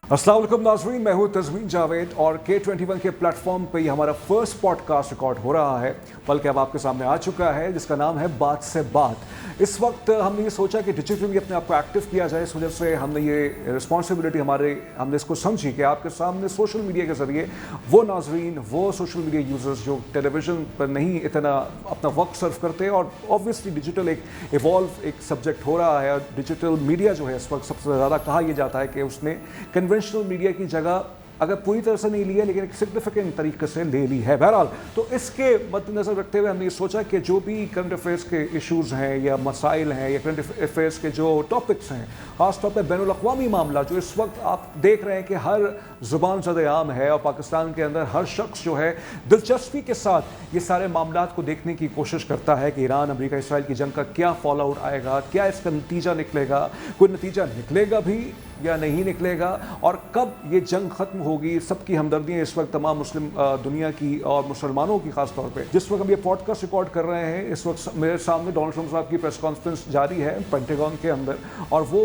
अस्सलाम वालेकुम नाज़रीन, मैं हूँ तज़मीन जावेद और K21 के प्लेटफॉर्म पे ये हमारा फर्स्ट पॉडकास्ट रिकॉर्ड हो रहा है, बल्कि अब आपके सामने आ चुका है, जिसका नाम है बात से बात। इस वक्त हमने ये सोचा कि डिजिटली अपने आप को एक्टिव किया जाए, इस वजह से हमने ये रिस्पॉन्सिबिलिटी हमने इसको समझी कि आपके सामने सोशल मीडिया के ज़रिए वो नाज़रीन, वो सोशल मीडिया यूज़र्स जो टेलीविज़न पर नहीं इतना अपना वक्त सर्व करते, और ऑब्वियसली डिजिटल एक इवॉल्व एक सब्जेक्ट हो रहा है। डिजिटल मीडिया जो है इस वक्त सबसे ज़्यादा कहा यह जाता है कि उसने कन्वेंशनल मीडिया की जगह अगर पूरी तरह से नहीं लिया लेकिन एक सिग्निफिकेंट तरीके से ले ली है। बहरहाल, तो इसके मद्देनज़र रखते हुए हमने ये सोचा कि जो भी करंट अफेयर्स के इश्यूज़ हैं या मसाइल हैं या करंट अफेयर्स के जो टॉपिक्स हैं, ख़ास तौर पर बैनुल अक़वामी मामला जो इस वक्त आप देख रहे हैं कि हर ज़ुबान ज़द-ए-आम है और पाकिस्तान के अंदर हर शख्स जो है दिलचस्पी के साथ ये सारे मामलात को देखने की कोशिश करता है कि ईरान अमेरिका इसराइल की जंग का क्या फॉल आउट आएगा, क्या इसका नतीजा निकलेगा, कोई नतीजा निकलेगा भी या नहीं निकलेगा, और कब ये जंग ख़त्म होगी। सबकी हमदर्दियाँ इस वक्त तमाम मुस्लिम दुनिया की और मुसलमानों की ख़ास तौर पे। जिस वक्त हम ये पॉडकास्ट रिकॉर्ड कर रहे हैं, इस वक्त मेरे सामने डोनाल्ड ट्रंप साहब की प्रेस कॉन्फ्रेंस जारी है पेंटागन के अंदर, और वो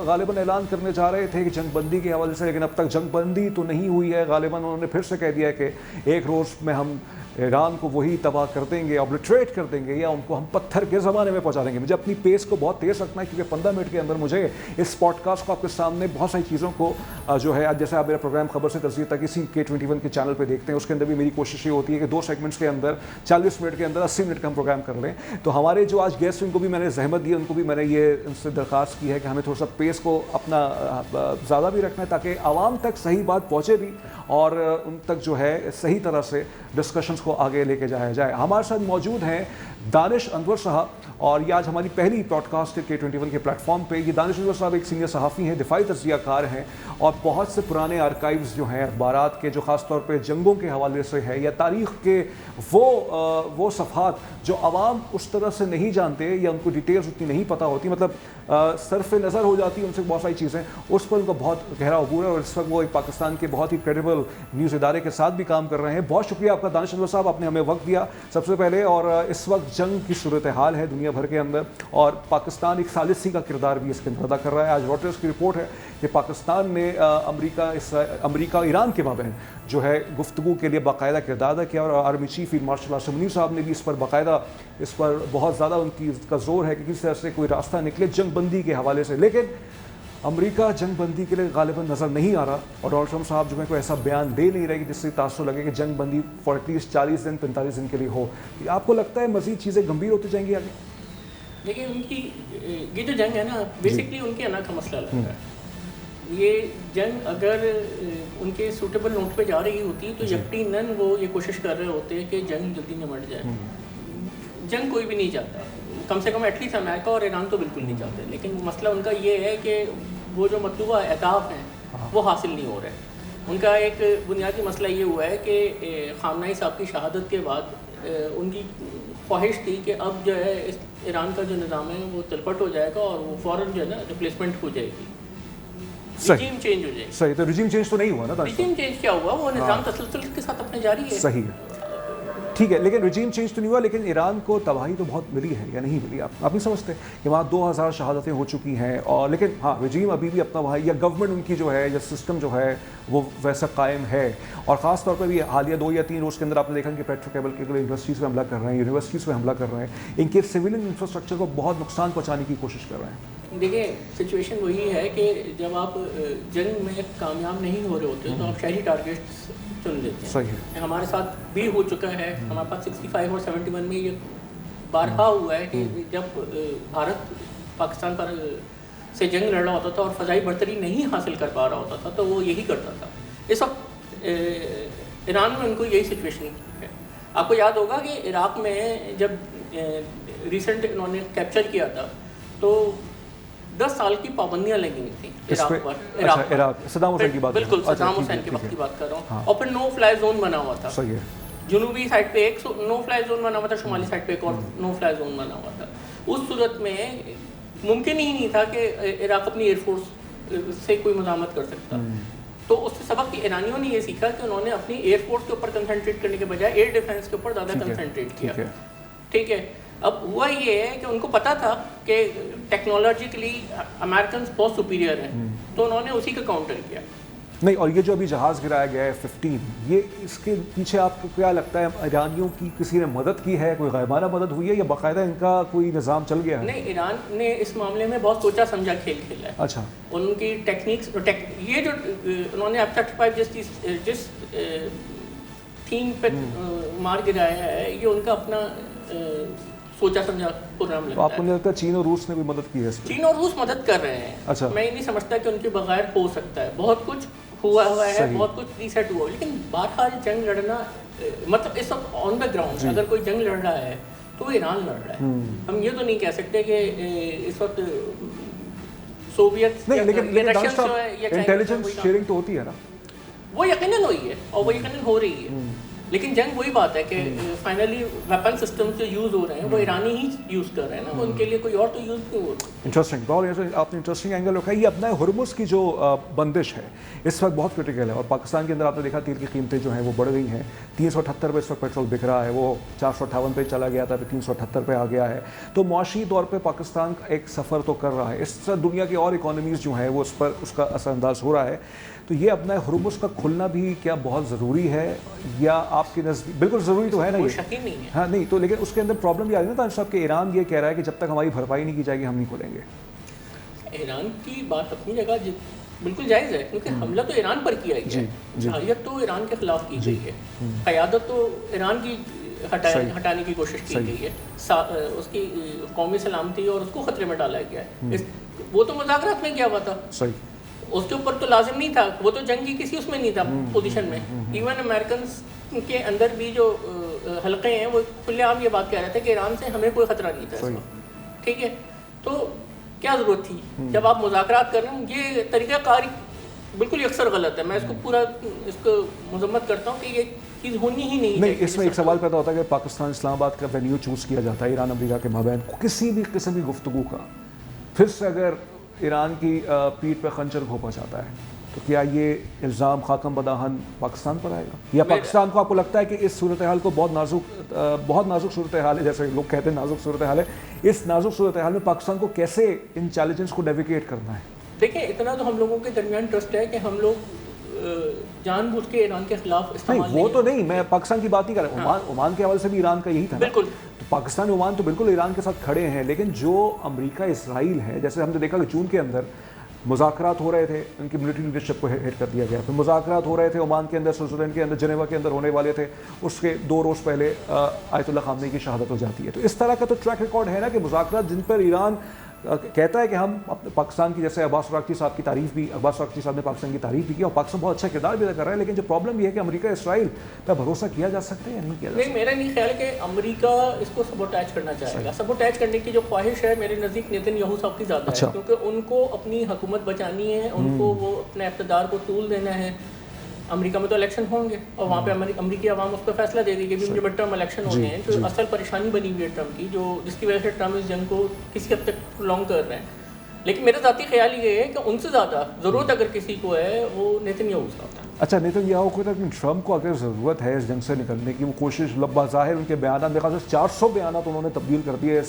गालिबन ऐलान करने जा रहे थे कि जंगबंदी के हवाले से, लेकिन अब तक जंगबंदी तो नहीं हुई है। गालिबन उन्होंने फिर से कह दिया कि एक रोज़ में हम ईरान को वही तबाह कर देंगे, ऑब्लिटरेट कर देंगे, या उनको हम पत्थर के ज़माने में पहुंचा देंगे। मुझे अपनी पेस को बहुत तेज़ रखना है क्योंकि 15 मिनट के अंदर मुझे इस पॉडकास्ट को आपके सामने बहुत सारी चीज़ों को जो है, आज जैसे आप मेरा प्रोग्राम खबर से तस्वीर तक इसी K21 के चैनल पे देखते हैं, उसके अंदर भी मेरी कोशिश ये होती है कि 2 सेगमेंट्स के अंदर 40 मिनट के अंदर 80 मिनट का हम प्रोग्राम कर लें। तो हमारे जो आज गेस्ट, उनको भी मैंने जहमत दी, उनको भी मैंने ये उनसे दरख्वास्त की है कि हमें थोड़ा सा पेस को अपना ज़्यादा भी रखना है ताकि आवाम तक सही बात पहुँचे भी और उन तक जो है सही तरह से डिस्कशंस को आगे लेके जाया जाए। हमारे साथ मौजूद हैं दानिश अनवर साहब, और ये आज हमारी पहली पॉडकास्ट है K21 के प्लेटफॉर्म पे। ये दानिश अनवर साहब एक सीनियर सहाफ़ी हैं, दिफाई तज्ज़ियाकार हैं, और बहुत से पुराने आर्काइव्स जो हैं अखबारात के, जो ख़ास तौर पे जंगों के हवाले से है या तारीख़ के वो सफ़हात जो आवाम उस तरह से नहीं जानते या उनको डिटेल्स उतनी नहीं पता होती, मतलब सरफ़ नज़र हो जाती है उनसे बहुत सारी चीज़ें, उस पर उनका बहुत गहरा अबूर है, और इस वक्त वो एक पाकिस्तान के बहुत ही क्रेडिबल न्यूज़ इदारे के साथ भी काम कर रहे हैं। बहुत शुक्रिया आपका दानिश अनवर साहब, आपने हमें वक्त दिया सबसे पहले। और इस वक्त जंग की सूरत हाल है दुनिया भर के अंदर, और पाकिस्तान एक सालिसी का किरदार भी इसके अंदर अदा कर रहा है। आज रॉयटर्स की रिपोर्ट है कि पाकिस्तान ने अमेरिका ईरान के माबैन जो है गुफ्तगू के लिए बाकायदा किरदार अदा किया, और army chief field marshal Asim Munir साहब ने भी इस पर बहुत ज़्यादा उनका जोर है कि किस तरह से कोई रास्ता निकले जंगबंदी के हवाले से। लेकिन अमेरिका जंगबंदी के लिए गालिबन नज़र नहीं आ रहा, और डोनाल्ड ट्रंप साहब जो है कोई ऐसा बयान दे नहीं रहे कि जिससे तासुर लगे कि जंगबंदी फॉर एटलीस्ट 40 दिन 45 दिन के लिए हो। आपको लगता है मज़ीद चीज़ें गंभीर होती जाएंगी आगे? देखिए, उनकी ये जो जंग है ना, बेसिकली उनके अना का मसला लग रहा है। ये जंग अगर उनके सूटेबल नोट पे जा रही होती तो यकीनन वो ये कोशिश कर रहे होते कि जंग जल्दी निमट जाए। जंग कोई भी नहीं चाहता, कम से कम एटलीस्ट अमेरिका और ईरान तो बिल्कुल नहीं चाहते, लेकिन मसला उनका ये है कि वो जो मतलूबा अहदाफ हैं वो हासिल नहीं हो रहे। उनका एक बुनियादी मसला ये हुआ है कि ख़ामनेई साहब की शहादत के बाद उनकी ख्वाहिश थी कि अब जो है इस ईरान का जो निज़ाम है वो तिलपट हो जाएगा और वो फ़ौरन जो है ना रिप्लेसमेंट हो जाएगी, रिजीम चेंज हो जाएगी। सही, तो रिजीम चेंज तो नहीं हुआ ना? रिजीम चेंज क्या हुआ? वो निज़ाम तसलसल के साथ अपने जारी है। सही है, ठीक है, लेकिन रिजीम चेंज तो नहीं हुआ, लेकिन ईरान को तबाही तो बहुत मिली है या नहीं मिली? आप नहीं समझते कि वहाँ 2000 शहादतें हो चुकी हैं, और लेकिन हाँ, रिजीम अभी भी अपना वहाँ, या गवर्नमेंट उनकी जो है या सिस्टम जो है वो वैसा कायम है। और ख़ास तौर पर भी हालिया 2 या 3 रोज़ के अंदर आपने देखा कि पेट्रोकेबल के यूनिवर्सिटीज़ पर हमला कर रहे हैं, यूनिवर्सिटीज़ पर हमला कर रहे हैं, इनके सिविलियन इंफ्रास्ट्रक्चर को बहुत नुकसान पहुँचाने की कोशिश कर रहे हैं। देखिए, सिचुएशन वही है कि जब आप जंग में कामयाब नहीं हो रहे होते तो आप शहरी टारगेट्स चुन लेते हैं। सही है, हमारे साथ भी हो चुका है। हमारे पास 65 और 71 में ये बारहा हुआ है कि जब भारत पाकिस्तान पर से जंग लड़ रहा होता था और फ़ज़ाई बर्तरी नहीं हासिल कर पा रहा होता था तो वो यही करता था। इस वक्त ईरान में उनको यही सिचुएशन है। आपको याद होगा कि इराक़ में जब रिसेंट इन्होंने कैप्चर किया था तो 10 साल की पाबंदियां लगी हुई थी इराक़ पर। इराक़ सद्दाम हुसैन की बात, बिल्कुल सद्दाम हुसैन के वक्त की बात कर रहा हूँ। और फिर नो फ्लाई जोन बना हुआ था। सही है, जनूबी साइड पे एक नो फ्लाई जोन बना हुआ था, शुमाली साइड पे एक और नो फ्लाई जोन बना हुआ था। उस सूरत में मुमकिन ही नहीं था कि इराक़ अपनी एयरफोर्स से कोई मज़ामत कर सकता। तो उससे सबक ईरानियों ने ये सीखा कि उन्होंने अपनी एयरफोर्स के ऊपर कंसंट्रेट करने के बजाय एयर डिफेंस के ऊपर ज़्यादा कंसंट्रेट किया। ठीक है, अब हुआ ये है कि उनको पता था कि टेक्नोलॉजिकली अमेरिकन बहुत सुपीरियर हैं, तो उन्होंने उसी का काउंटर किया। نہیں. اور یہ جو ابھی جہاز گرایا گیا ہے 15, یہ اس کے پیچھے آپ کو کیا لگتا ہے ایرانیوں کی کسی نے مدد کی ہے, کوئی غیبانہ مدد ہوئی ہے یا باقاعدہ ان کا کوئی نظام چل گیا ہے؟ نہیں, ایران نے اس معاملے میں بہت سوچا سمجھا کھیل کھیلا ہے. اچھا. ان کی ٹیکنیکس, یہ جو انہوں نے F-35 جس تھیم پہ مار گرایا ہے, یہ ان کا اپنا سوچا سمجھا پروگرام لگتا ہے. آپ کو نہیں لگتا چین اور روس نے بھی مدد کی ہے اس پہ؟ چین اور روس مدد کر رہے ہیں. اچھا. میں یہ نہیں سمجھتا کہ ان کے بغیر ہو سکتا ہے. بہت کچھ ہوا ہے, بہت کچھ ریسیٹ ہوا, لیکن بہرحال جنگ لڑنا مطلب اس وقت آن دا گراؤنڈ اگر کوئی جنگ لڑ رہا ہے تو وہ ایران لڑ رہا ہے. ہم یہ تو نہیں کہہ سکتے کہ اس وقت سوویت نہیں, لیکن انٹیلیجنس شیئرنگ تو ہوتی ہے نا. وہ یقیناً ہوئی ہے اور وہ یقیناً ہو رہی ہے, لیکن جنگ وہی بات ہے کہ فائنلی ویپن سسٹم جو یوز ہو رہے ہیں وہ ایرانی ہی یوز کر رہے ہیں نا, ان کے لیے کوئی اور تو یوز نہیں ہو رہا. انٹرسٹنگ, بہت آپ نے انٹرسٹنگ اینگل رکھا ہے. یہ اپنا ہرمز کی جو بندش ہے اس وقت بہت کرٹیکل ہے, اور پاکستان کے اندر آپ نے دیکھا تیل کی قیمتیں جو ہیں وہ بڑھ گئی ہیں. 378 پہ اس وقت پیٹرول بک رہا ہے, وہ 458 پہ چلا گیا تھا, پھر 378 پہ آ گیا ہے. تو معاشی طور پہ پاکستان ایک سفر تو کر رہا ہے, اس طرح دنیا کی اور اکانومیز جو ہیں وہ اس پر اس کا اثر انداز ہو رہا ہے. تو یہ اپنا ہرمز کا کھلنا بھی کیا بہت ضروری ہے, یا آپ کے نزدیک بالکل ضروری تو ہے نا؟ یہ نہیں ہے. ہاں نہیں تو, لیکن اس کے اندر پرابلم یہ آ رہی ہے نا صاحب کہ ایران یہ کہہ رہا ہے کہ جب تک ہماری بھرپائی نہیں کی جائے گی ہم نہیں کھولیں گے. ایران کی بات اپنی جگہ بالکل جائز ہے, کیونکہ حملہ تو ایران پر کیا گیا ہے, جارحیت تو ایران کے خلاف کی گئی ہے, قیادت تو ایران کی ہٹانے کی کوشش کی گئی ہے, اس کی قومی سلامتی اور اس کو خطرے میں ڈالا گیا ہے. وہ تو مذاکرات میں کیا ہوا تھا, اس کے اوپر تو لازم نہیں تھا, وہ تو جنگ کی کسی اس میں نہیں تھا پوزیشن میں. ایون امریکنس کے اندر بھی جو حلقے ہیں وہ کھلے عام یہ بات کہہ رہے تھے کہ ایران سے ہمیں کوئی خطرہ نہیں تھا اس وقت. ٹھیک ہے, تو کیا ضرورت تھی جب آپ مذاکرات کر رہے ہیں؟ یہ طریقہ کار بالکل یکسر غلط ہے. میں اس کو پورا اس کو مذمت کرتا ہوں کہ یہ چیز ہونی ہی نہیں. اس میں ایک سوال پیدا ہوتا ہے کہ پاکستان اسلام آباد کا وینیو چوز کیا جاتا ہے ایران امریکہ کے مابین کسی بھی قسم کی گفتگو کا, پھر سے اگر ایران کی پیٹھ پہ خنجر گھونپا جاتا ہے تو کیا یہ الزام خاکم بداہن پاکستان پر آئے گا, یا پاکستان کو آپ کو لگتا ہے کہ اس صورتحال کو بہت نازک صورتحال ہے, جیسے لوگ کہتے ہیں نازک صورتحال ہے, اس نازک صورتحال میں پاکستان کو کیسے ان چیلنجز کو نیویگیٹ کرنا ہے؟ دیکھیں, اتنا تو ہم لوگوں کے درمیان ٹرسٹ ہے کہ ہم لوگ جان بوجھ کے ایران کے خلاف استعمال نہیں, وہ تو نہیں, میں پاکستان کی بات نہیں کر رہا ہوں. عمان کے حوالے سے بھی ایران کا یہی تھا. بالکل, تو پاکستان عمان تو بالکل ایران کے ساتھ کھڑے ہیں, لیکن جو امریکہ اسرائیل ہے, جیسے ہم نے دیکھا کہ جون کے اندر مذاکرات ہو رہے تھے, ان کی ملٹری لیڈرشپ کو ہیٹ کر دیا گیا. پھر مذاکرات ہو رہے تھے عمان کے اندر, سوئٹزرلینڈ کے اندر, جنیوا کے اندر ہونے والے تھے, اس کے 2 روز پہلے آیت اللہ خامنئی کی شہادت ہو جاتی ہے. تو اس طرح کا تو ٹریک ریکارڈ ہے نا کہ مذاکرات جن پر ایران کہتا ہے کہ ہم پاکستان کی, جیسے عباس راغچی صاحب کی تعریف بھی, عباس راغچی صاحب نے پاکستان کی تعریف بھی کی, اور پاکستان بہت اچھا کردار بھی ادا کر رہا ہے, لیکن جو پرابلم یہ ہے کہ امریکہ اسرائیل پہ بھروسہ کیا جا سکتا ہے یا نہیں کیا جا سکتا؟ نہیں, میرا نہیں خیال کہ امریکہ اس کو سبوٹیج کرنا چاہے گا. سبوٹیج کرنے کی جو خواہش ہے میرے نزدیک نیتن یاہو صاحب کی زیادہ ہے, کیونکہ ان کو اپنی حکومت بچانی ہے, ان کو وہ اپنے اقتدار کو طول دینا ہے. امریکہ میں تو الیکشن ہوں گے اور وہاں پہ امریکی عوام اس پہ فیصلہ دے گی کہ مجھے مڈ ٹرم الیکشن ہونے ہیں, جو اصل پریشانی بنی ہوئی ہے ٹرمپ کی, جو جس کی وجہ سے ٹرمپ اس جنگ کو کسی حد تک لانگ کر رہے ہیں. لیکن میرا ذاتی خیال یہ ہے کہ ان سے زیادہ ضرورت اگر کسی کو ہے وہ نیتن یاہو صاحب تھا. اچھا, نیتن یاہو کو ٹرمپ کو اگر ضرورت ہے اس جنگ سے نکلنے کی, وہ کوشش بظاہر ان کے بیانات میرے خیال سے 400 بیانات انہوں نے تبدیل کر دیے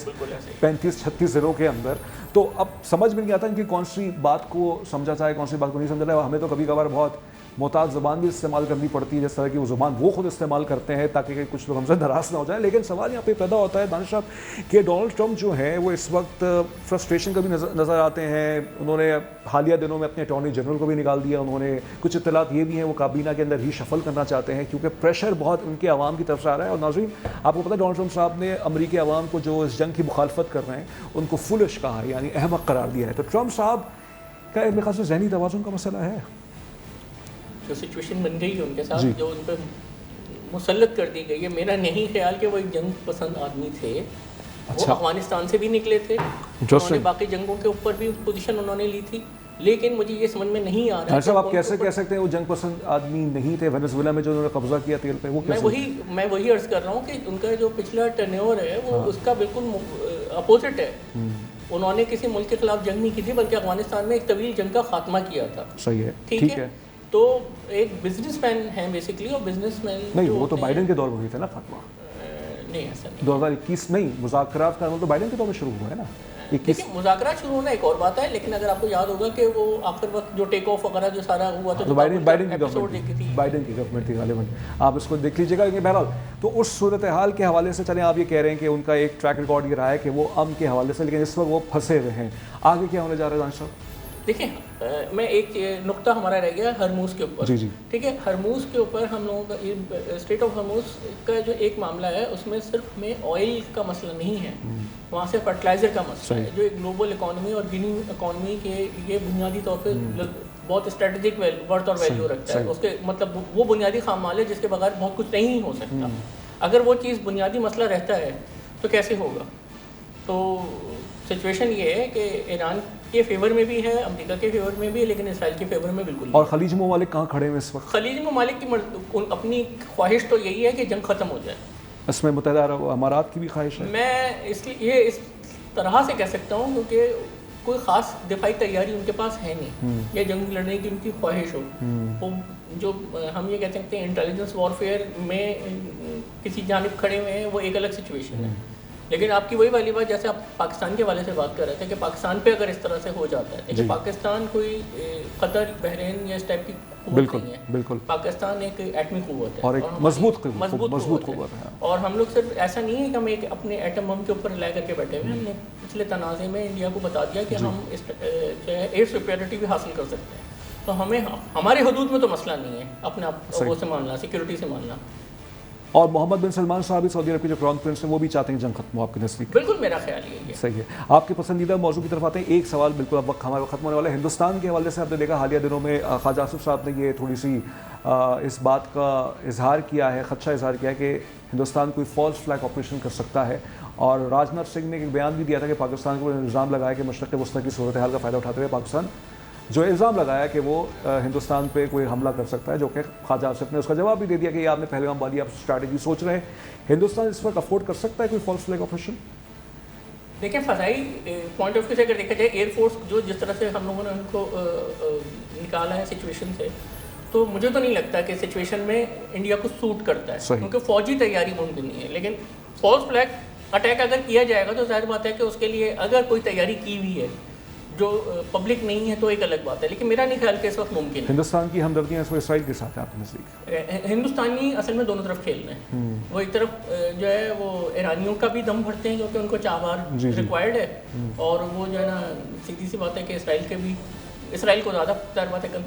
35-36 ضلعوں کے اندر. تو اب سمجھ میں نہیں آتا ان کی کون سی بات کو سمجھا جائے, کون سی بات کو نہیں سمجھا جائے. ہمیں تو کبھی کبھار بہت محتاط زبان بھی استعمال کرنی پڑتی ہے, جس طرح کی وہ زبان وہ خود استعمال کرتے ہیں تاکہ کچھ لوگ ہم سے ناراض نہ ہو جائیں. لیکن سوال یہاں پہ پیدا ہوتا ہے دانش صاحب کہ ڈونلڈ ٹرمپ جو ہے وہ اس وقت فرسٹریشن کا بھی نظر آتے ہیں. انہوں نے حالیہ دنوں میں اپنے اٹارنی جنرل کو بھی نکال دیا. انہوں نے کچھ اطلاعات یہ بھی ہیں وہ کابینہ کے اندر ہی شفل کرنا چاہتے ہیں, کیونکہ پریشر بہت ان کے عوام کی طرف سے آ رہا ہے. اور ناظرین, آپ کو پتہ ہے ڈونلڈ ٹرمپ صاحب نے امریکی عوام کو جو اس جنگ کی مخالفت کر رہے ہیں ان کو فولش کہا ہے, یعنی احمق قرار دیا ہے. تو ٹرمپ صاحب کا میرے خیال سے ذہنی توازن کا مسئلہ ہے. جو سچویشن بن گئی ہے ان کے ساتھ, جو ان پہ مسلط کر دی گئی ہے, میرا نہیں خیال کہ وہ ایک جنگ پسند آدمی تھے. وہ افغانستان سے بھی نکلے تھے, انہوں نے باقی جنگوں کے اوپر بھی پوزیشن انہوں نے لی تھی, لیکن مجھے یہ سمجھ میں نہیں آ رہا ہے صاحب آپ کیسے کہہ سکتے ہیں وہ جنگ پسند آدمی نہیں تھے. وینزویلا میں جو انہوں نے قبضہ کیا تیل پہ, وہ میں وہی عرض کر رہا ہوں کہ ان کا جو پچھلا ٹرنیور ہے وہ اس کا بالکل اپوزٹ ہے. انہوں نے کسی ملک کے خلاف جنگ نہیں کی تھی, بلکہ افغانستان میں ایک طویل جنگ کا خاتمہ کیا تھا. صحیح ہے, ٹھیک ہے. تو ایک بزنس مین ہیں بیسکلی, اور بزنس مین نہیں, وہ تو بائیڈن کے دور میں ہوئی تھا نا خاتمہ. नहीं ऐसा नहीं। 2021 नहीं, मुज़ाकरात का अमल तो बाइडेन के दौर में शुरू हुआ है ना। देखिए मुज़ाकरात शुरू होना एक और बात है, लेकिन अगर आपको याद होगा कि वो आखिर वक्त जो टेक ऑफ वगैरह जो सारा हुआ था, तो बाइडेन की गवर्नमेंट थी गालिबन, आप इसको देख लीजिएगा। लेकिन बहरहाल तो उस सूरत हाल के हवाले से चलें, आप ये कह रहे हैं कि उनका एक ट्रैक रिकॉर्ड ये रहा है कि वो अमन के हवाले से, लेकिन इस वक्त वो फंसे हुए हैं, आगे क्या होने जा रहा है दानिश साहब? देखिए मैं एक नुक्ता हमारा रह गया हरमूज के ऊपर। जी जी ठीक है, हरमूज के ऊपर हम लोगों का स्टेट ऑफ हरमूज का जो एक मामला है उसमें सिर्फ में ऑयल का मसला नहीं है, वहाँ से फर्टिलाइज़र का मसला है, जो एक ग्लोबल इकॉनमी और गिनिंग इकॉनमी के ये बुनियादी तौर पे बहुत स्ट्रेटजिक वर्थ और वैल्यू रखता है। उसके मतलब वो बुनियादी खाम माल है जिसके बगैर बहुत कुछ नहीं हो सकता। अगर वो चीज़ बुनियादी मसला रहता है तो कैसे होगा? तो सिचुएशन ये है कि ईरान के फेवर में भी है, अमेरिका के फेवर में भी है, लेकिन इसराइल के फेवर में बिल्कुल नहीं। और खलीज ममालिक कहाँ खड़े हैं इस वक्त? खलीज ममालिक की अपनी ख्वाहिश तो यही है कि जंग ख़त्म हो जाए। इसमें मुत्तहिदा अरब अमारात की भी ख्वाहिश है। मैं इसलिए ये इस तरह से कह सकता हूँ क्योंकि कोई ख़ास दिफाई तैयारी उनके पास है नहीं, या जंग लड़ने की उनकी ख्वाहिश हो। वो जो हम ये कह सकते हैं इंटेलिजेंस वॉरफेयर में किसी जानिब खड़े हुए हैं, वो एक अलग सिचुएशन है। लेकिन आपकी वही वाली बात, जैसे आप पाकिस्तान के वाले से बात कर रहे थे कि पाकिस्तान पे अगर इस तरह से हो जाता है, देखिए पाकिस्तान कोई कतर, बहरीन या इस टाइप की कुव्वत नहीं है। बिल्कुल पाकिस्तान एक एटमी कुव्वत है और एक मजबूत कुव्वत है। और हम लोग सिर्फ ऐसा नहीं है कि हम एक अपने एटम बम के ऊपर रिलाई करके बैठे हुए हैं। हमने पिछले तनाज़े में इंडिया को बता दिया कि हम इस जो है एयर सुपीरियरिटी भी हासिल कर सकते हैं। तो हमें हमारे हदूद में तो मसला नहीं है अपने आप वो से मानना, सिक्योरिटी से मानना। और मोहम्मद बिन सलमान साहब भी सऊदी अरब के जो क्राउन प्रिंस हैं वो भी चाहते हैं जंग खत्म हो आपके नज़दीक? बिल्कुल मेरा ख्याल यही है। सही है। आपके पसंदीदा मौजू की तरफ आते हैं। एक सवाल बिल्कुल अब वक्त हमारा खत्म होने वाला है। हिंदुस्तान के हवाले से आपने देखा हालिया दिनों में ख्वाजा आसिफ साहब ने ये थोड़ी सी इस बात का इजहार किया है, खदशा इजहार किया है कि हिंदुस्तान कोई फॉल्स फ्लैग ऑपरेशन कर सकता है। और राजनाथ सिंह ने एक बयान भी दिया था कि पाकिस्तान को इल्ज़ाम लगाया कि मशरक़ वस्ती की सूरत हाल का फ़ायदा उठाते हुए पाकिस्तान जो इल्ज़ाम लगाया कि वो हिंदुस्तान पे कोई हमला कर सकता है, जो कि ख्वाजा आसिफ ने उसका जवाब भी दे दिया कि ये आपने पहलगाम वाली आप स्ट्रैटेजी सोच रहे हैं। हिंदुस्तान इस वक्त अफोर्ड कर सकता है कोई फॉल्स फ्लैग ऑपरेशन? देखिए फ़ज़ाई पॉइंट ऑफ व्यू से अगर देखा जाए, एयरफोर्स जो जिस तरह से हम लोगों ने उनको निकाला है सिचुएशन से, तो मुझे तो नहीं लगता कि सिचुएशन में इंडिया को सूट करता है, क्योंकि फ़ौजी तैयारी मुमकिन नहीं है। लेकिन फॉल्स फ्लैग अटैक अगर किया जाएगा तो जाहिर बात है कि उसके लिए अगर कोई तैयारी की हुई है जो पब्लिक नहीं है तो एक अलग बात है, लेकिन मेरा नहीं ख्याल कि इस वक्त मुमकिन है। हिंदुस्तान की हमदर्दियाँ इस वक्त इसराइल के साथ है आपके नज़दीक? हिंदुस्तानी असल में दोनों तरफ खेल रहे हैं। वो एक तरफ जो है वो ईरानियों का भी दम भरते हैं, जो कि उनको चाबार रिक्वायर्ड है, और वो जो है ना सीधी सी बात है कि इसराइल को ज़्यादा बात है,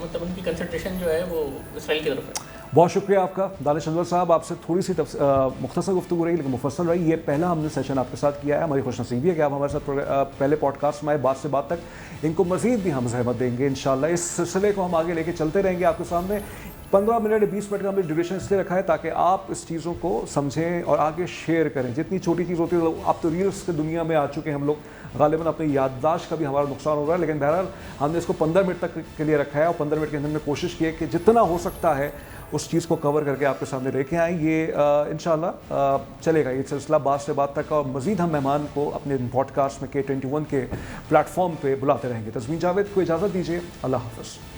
मतलब उनकी कंसंट्रेशन जो है वो इसराइल की तरफ है। बहुत शुक्रिया आपका दानिश अनवर साहब, आपसे थोड़ी सी मुख्तसर गुफ्तगू रही लेकिन मुफस्सल रही। ये पहला हमने सेशन आपके साथ किया है, हमारी खुशनसीबी है कि आप हमारे साथ पहले पॉडकास्ट में आए बात से बात तक। इनको मज़ीद भी हम ज़हमत देंगे इंशाल्लाह। इस सिलसिले को हम आगे लेके चलते रहेंगे आपके सामने। 15 मिनट 20 मिनट का हमने ड्यूरेशन इसलिए रखा है ताकि आप इस चीज़ों को समझें और आगे शेयर करें। जितनी छोटी चीज़ होती है, अब तो रील्स की दुनिया में आ चुके हैं हम लोग, गालिबन अपनी याददाश्त का भी हमारा नुकसान हो रहा है, लेकिन बहरहाल हमने इसको 15 मिनट तक के लिए रखा है और 15 मिनट के अंदर हमने कोशिश की है कि जितना हो सकता है उस चीज़ को कवर करके आपके सामने लेके आएँ। ये इंशाल्लाह चलेगा ये सिलसिला बात से बात तक का, और मज़ीद हम मेहमान को अपने पॉडकास्ट में K21 के प्लेटफॉर्म पे बुलाते रहेंगे। तस्मीन जावेद को इजाज़त दीजिए, अल्लाह हाफ़िज़।